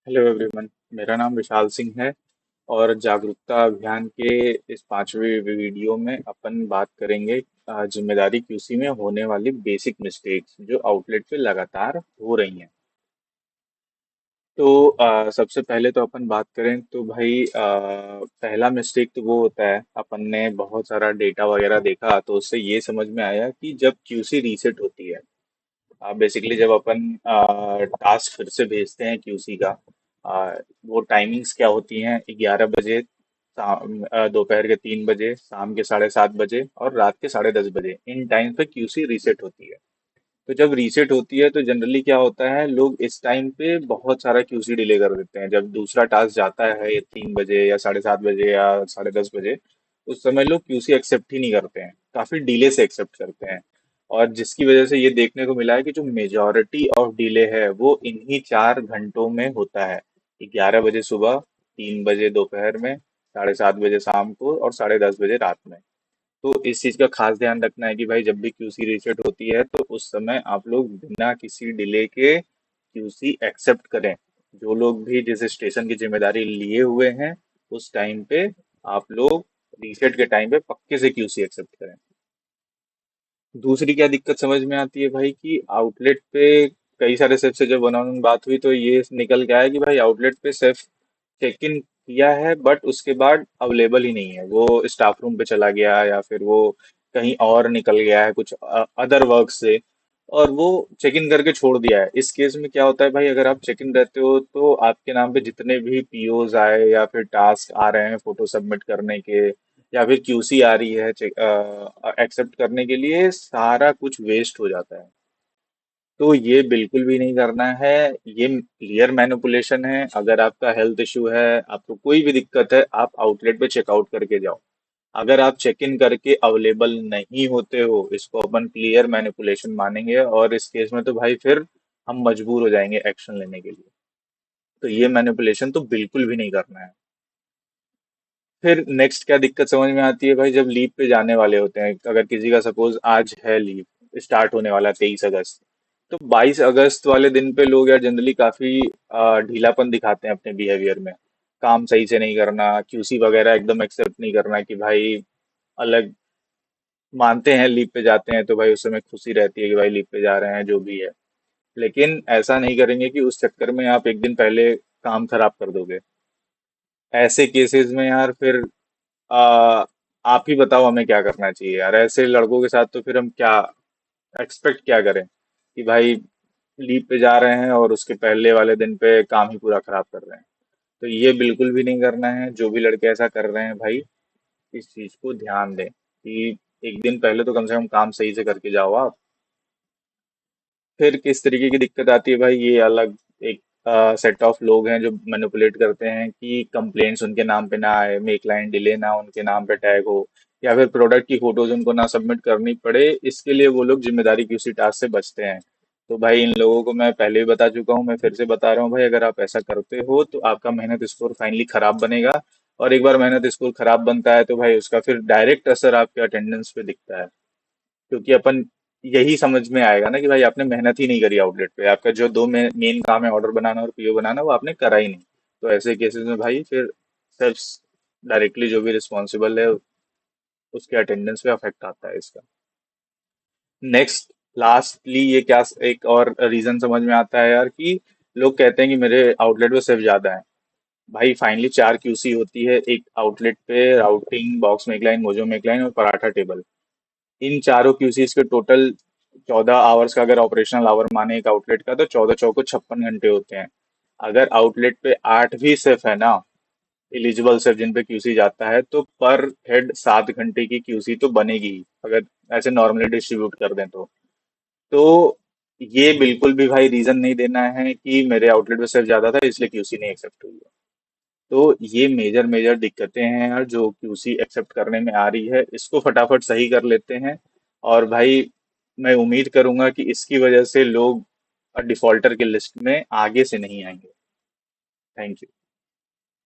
Hello everyone. मेरा नाम विशाल सिंह है और जागरूकता अभियान के इस 5वें वीडियो में अपन बात करेंगे जिम्मेदारी क्यूसी में होने वाली बेसिक मिस्टेक्स जो आउटलेट पे लगातार हो रही हैं। तो सबसे पहले तो अपन बात करें तो भाई पहला मिस्टेक तो वो होता है, अपन ने बहुत सारा डेटा वगैरह देखा तो उससे ये समझ में आया कि जब क्यूसी रीसेट होती है, बेसिकली जब अपन टास्क फिर से भेजते हैं क्यूसी का, आ, वो टाइमिंग्स क्या होती हैं? 11 बजे, दोपहर के 3 बजे, शाम के 7:30 बजे और रात के 10:30 बजे, इन टाइम पे क्यूसी रीसेट होती है। तो जब रीसेट होती है तो जनरली क्या होता है, लोग इस टाइम पे बहुत सारा क्यूसी डिले कर देते हैं। जब दूसरा टास्क जाता है ये 3 बजे या 7:30 बजे या 10:30 बजे, उस समय लोग क्यूसी एक्सेप्ट ही नहीं करते हैं, काफी डिले से एक्सेप्ट करते हैं। और जिसकी वजह से ये देखने को मिला है कि जो मेजॉरिटी ऑफ डिले है वो इन्हीं 4 घंटों में होता है। 11 बजे सुबह, 3 बजे दोपहर में, 7:30 बजे शाम को और 10:30 बजे रात में। तो इस चीज का खास ध्यान रखना है कि भाई जब भी क्यूसी रीसेट होती है तो उस समय आप लोग बिना किसी डिले के क्यूसी एक्सेप्ट करें। जो लोग भी जिस स्टेशन की जिम्मेदारी लिए हुए हैं, उस टाइम पे आप लोग रीसेट के टाइम पे पक्के से क्यूसी एक्सेप्ट करें। दूसरी क्या दिक्कत समझ में आती है भाई कि आउटलेट पे कई सारे सेफ से जब वन ऑन बात हुई तो ये निकल के आया कि भाई आउटलेट पे सेफ चेक इन किया है बट उसके बाद अवेलेबल ही नहीं है, वो स्टाफ रूम पे चला गया या फिर वो कहीं और निकल गया है कुछ अदर वर्क से, और वो चेक इन करके छोड़ दिया है। इस केस में क्या होता है भाई, अगर आप चेक इन रहते हो तो आपके नाम पे जितने भी पीओज आए या फिर टास्क आ रहे हैं फोटो सबमिट करने के या फिर क्यूसी आ रही है एक्सेप्ट करने के लिए, सारा कुछ वेस्ट हो जाता है। तो ये बिल्कुल भी नहीं करना है। ये क्लियर मैनिपुलेशन है। अगर आपका हेल्थ इशू है, आपको कोई भी दिक्कत है, आप आउटलेट पे चेकआउट करके जाओ। अगर आप चेक इन करके अवेलेबल नहीं होते हो, इसको अपन क्लियर मैनिपुलेशन मानेंगे और इस केस में तो भाई फिर हम मजबूर हो जाएंगे एक्शन लेने के लिए। तो ये मैनिपुलेशन तो बिल्कुल भी नहीं करना है। फिर नेक्स्ट क्या दिक्कत समझ में आती है भाई, जब लीव पे जाने वाले होते हैं, अगर किसी का सपोज आज है लीव, स्टार्ट होने वाला है 23 अगस्त, तो 22 अगस्त वाले दिन पे लोग यार जनरली काफी ढीलापन दिखाते हैं अपने बिहेवियर में। काम सही से नहीं करना, क्यूसी वगैरह एकदम एक्सेप्ट नहीं करना कि भाई अलग मानते हैं लीव पे जाते हैं तो भाई उस समय खुशी रहती है कि भाई लीव पे जा रहे हैं जो भी है। लेकिन ऐसा नहीं करेंगे कि उस चक्कर में आप एक दिन पहले काम खराब कर दोगे। ऐसे केसेस में यार फिर आ, आप ही बताओ हमें क्या करना चाहिए यार, ऐसे लड़कों के साथ तो फिर हम क्या एक्सपेक्ट क्या करें कि भाई लीव पे जा रहे हैं और उसके पहले वाले दिन पे काम ही पूरा खराब कर रहे हैं। तो ये बिल्कुल भी नहीं करना है। जो भी लड़के ऐसा कर रहे हैं भाई, इस चीज को ध्यान दें कि एक दिन पहले तो कम से कम काम सही से करके जाओ आप। फिर किस तरीके की दिक्कत आती है भाई, ये अलग एक सेट ऑफ लोग हैं जो मैनिपुलेट करते हैं कि कंप्लेंट्स उनके नाम पे ना आए, मेक लाइन डिले ना उनके नाम पे टैग हो, या फिर प्रोडक्ट की फोटोज उनको ना सबमिट करनी पड़े। इसके लिए वो लोग जिम्मेदारी किसी टास्क से बचते हैं। तो भाई इन लोगों को मैं पहले भी बता चुका हूँ, मैं फिर से बता रहा हूँ भाई, अगर आप ऐसा करते हो तो आपका मेहनत स्कोर फाइनली खराब बनेगा। और एक बार मेहनत स्कोर खराब बनता है तो भाई उसका फिर डायरेक्ट असर आपके अटेंडेंस पे दिखता है। क्योंकि अपन यही समझ में आएगा ना कि भाई आपने मेहनत ही नहीं करी आउटलेट पे, आपका जो दो मेन काम है ऑर्डर बनाना और पीओ बनाना वो आपने करा ही नहीं। तो ऐसे केसेस में भाई फिर सिर्फ डायरेक्टली जो भी रिस्पॉन्सिबल है उसके अटेंडेंस पे अफेक्ट आता है इसका। नेक्स्ट, लास्टली ये क्या एक और रीजन समझ में आता है यार कि लोग कहते हैं कि मेरे आउटलेट पे सिर्फ ज्यादा है। भाई फाइनली 4 क्यूसी होती है एक आउटलेट पे, राउटिंग, बॉक्स मेकलाइन, मोजो मेकलाइन और पराठा टेबल। इन चारों क्यूसीज के टोटल 14 आवर्स का अगर ऑपरेशनल आवर माने एक आउटलेट का, तो 14 चौको 56 घंटे होते हैं। अगर आउटलेट पे 8 भी सिर्फ है ना एलिजिबल सिर्फ जिन पे क्यूसी जाता है, तो पर हेड 7 घंटे की क्यूसी तो बनेगी ही, अगर ऐसे नॉर्मली डिस्ट्रीब्यूट कर दें तो ये बिल्कुल भी भाई रीजन नहीं देना है कि मेरे आउटलेट पे सिर्फ ज्यादा था इसलिए क्यूसी नहीं एक्सेप्ट हुई है। तो ये मेजर मेजर दिक्कतें हैं यार जो क्यूसी एक्सेप्ट करने में आ रही है, इसको फटाफट सही कर लेते हैं। और भाई मैं उम्मीद करूंगा कि इसकी वजह से लोग डिफॉल्टर की लिस्ट में आगे से नहीं आएंगे। Thank you.